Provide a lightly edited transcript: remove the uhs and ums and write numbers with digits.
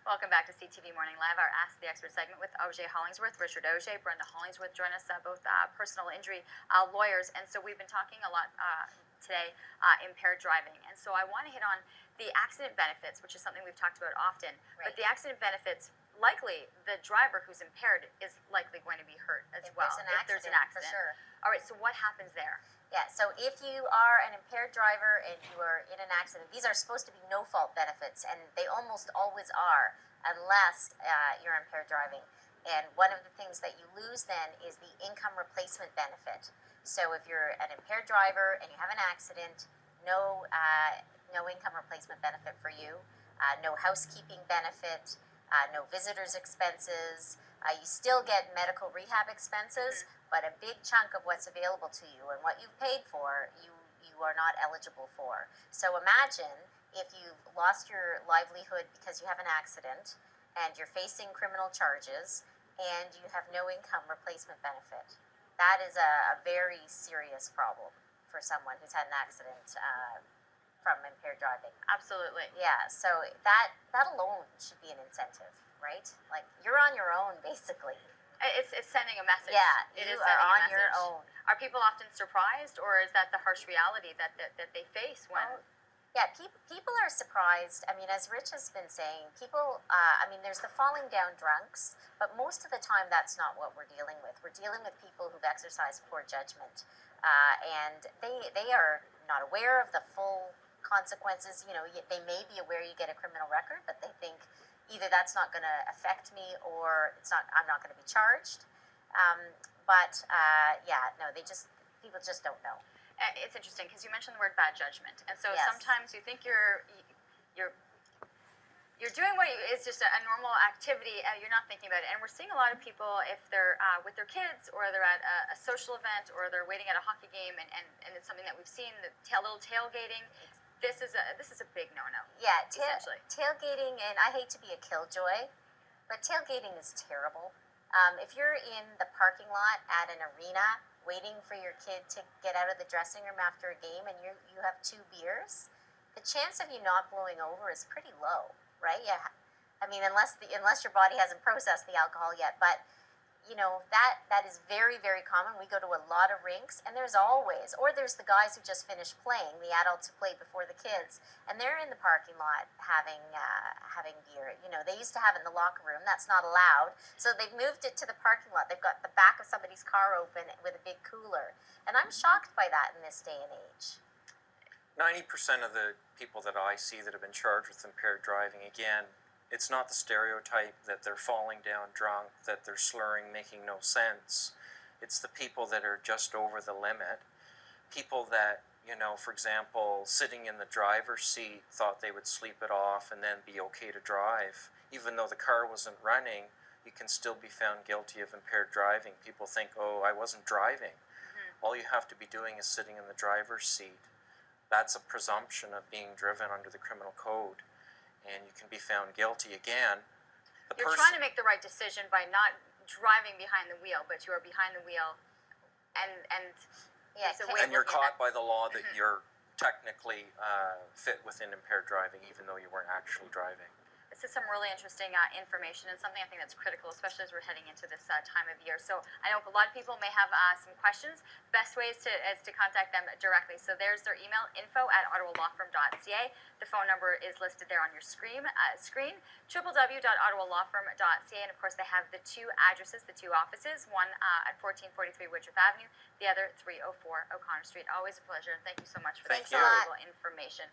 Welcome back to CTV Morning Live, our Ask the Expert segment with Auger Hollingsworth, Richard Auger, Brenda Hollingsworth join us, both personal injury lawyers. And so we've been talking a lot today, impaired driving. And so I want to hit on the accident benefits, which is something we've talked about often. Right. But the accident benefits, likely the driver who's impaired is likely going to be hurt as well if there's an accident. For sure. All right, so what happens there? Yeah, so if you are an impaired driver and you are in an accident, these are supposed to be no-fault benefits, and they almost always are, unless you're impaired driving. And one of the things that you lose then is the income replacement benefit. So if you're an impaired driver and you have an accident, no income replacement benefit for you, no housekeeping benefit, no visitors' expenses. You still get medical rehab expenses, but a big chunk of what's available to you and what you've paid for, you are not eligible for. So imagine if you've lost your livelihood because you have an accident and you're facing criminal charges and you have no income replacement benefit. That is a very serious problem for someone who's had an accident from impaired driving. Absolutely. Yeah, so that alone should be an incentive, right? Like, you're on your own, basically. It's sending a message. Yeah, it you is are on your own. Are people often surprised, or is that the harsh reality that they face when... Yeah, people are surprised. I mean, as Rich has been saying, people, there's the falling down drunks, but most of the time that's not what we're dealing with. We're dealing with people who've exercised poor judgment, and they are not aware of the full consequences. You know, they may be aware you get a criminal record, but they think either that's not going to affect me or I'm not going to be charged. People just don't know. It's interesting because you mentioned the word bad judgment, and so yes. Sometimes you think you're doing what is just a normal activity, and you're not thinking about it. And we're seeing a lot of people, if they're with their kids, or they're at a social event, or they're waiting at a hockey game, and it's something that we've seen, little tailgating. This is a big no-no. Yeah, essentially. Tailgating, and I hate to be a killjoy, but tailgating is terrible. If you're in the parking lot at an arena waiting for your kid to get out of the dressing room after a game and you have 2 beers, the chance of you not blowing over is pretty low, right? Yeah, I mean, unless your body hasn't processed the alcohol yet, but you know, that is very, very common. We go to a lot of rinks, and there's the guys who just finished playing, the adults who played before the kids, and they're in the parking lot having beer. You know, they used to have it in the locker room. That's not allowed. So they've moved it to the parking lot. They've got the back of somebody's car open with a big cooler. And I'm shocked by that in this day and age. 90% of the people that I see that have been charged with impaired driving, again, it's not the stereotype that they're falling down drunk, that they're slurring, making no sense. It's the people that are just over the limit. People that, you know, for example, sitting in the driver's seat thought they would sleep it off and then be okay to drive. Even though the car wasn't running, you can still be found guilty of impaired driving. People think, oh, I wasn't driving. All you have to be doing is sitting in the driver's seat. That's a presumption of being driven under the criminal code. And you can be found guilty again. You're trying to make the right decision by not driving behind the wheel, but you are behind the wheel, and you're caught by the law that you're technically fit within impaired driving, even though you weren't actually driving. This is some really interesting information, and something I think that's critical, especially as we're heading into this time of year. So I know a lot of people may have some questions. Best way is to contact them directly. So there's their email, info@ottawalawfirm.ca. The phone number is listed there on your screen, www.ottawalawfirm.ca. And of course, they have the 2 addresses, the 2 offices, one at 1443 Woodruff Avenue, the other 304 O'Connor Street. Always a pleasure, and thank you so much for this valuable information.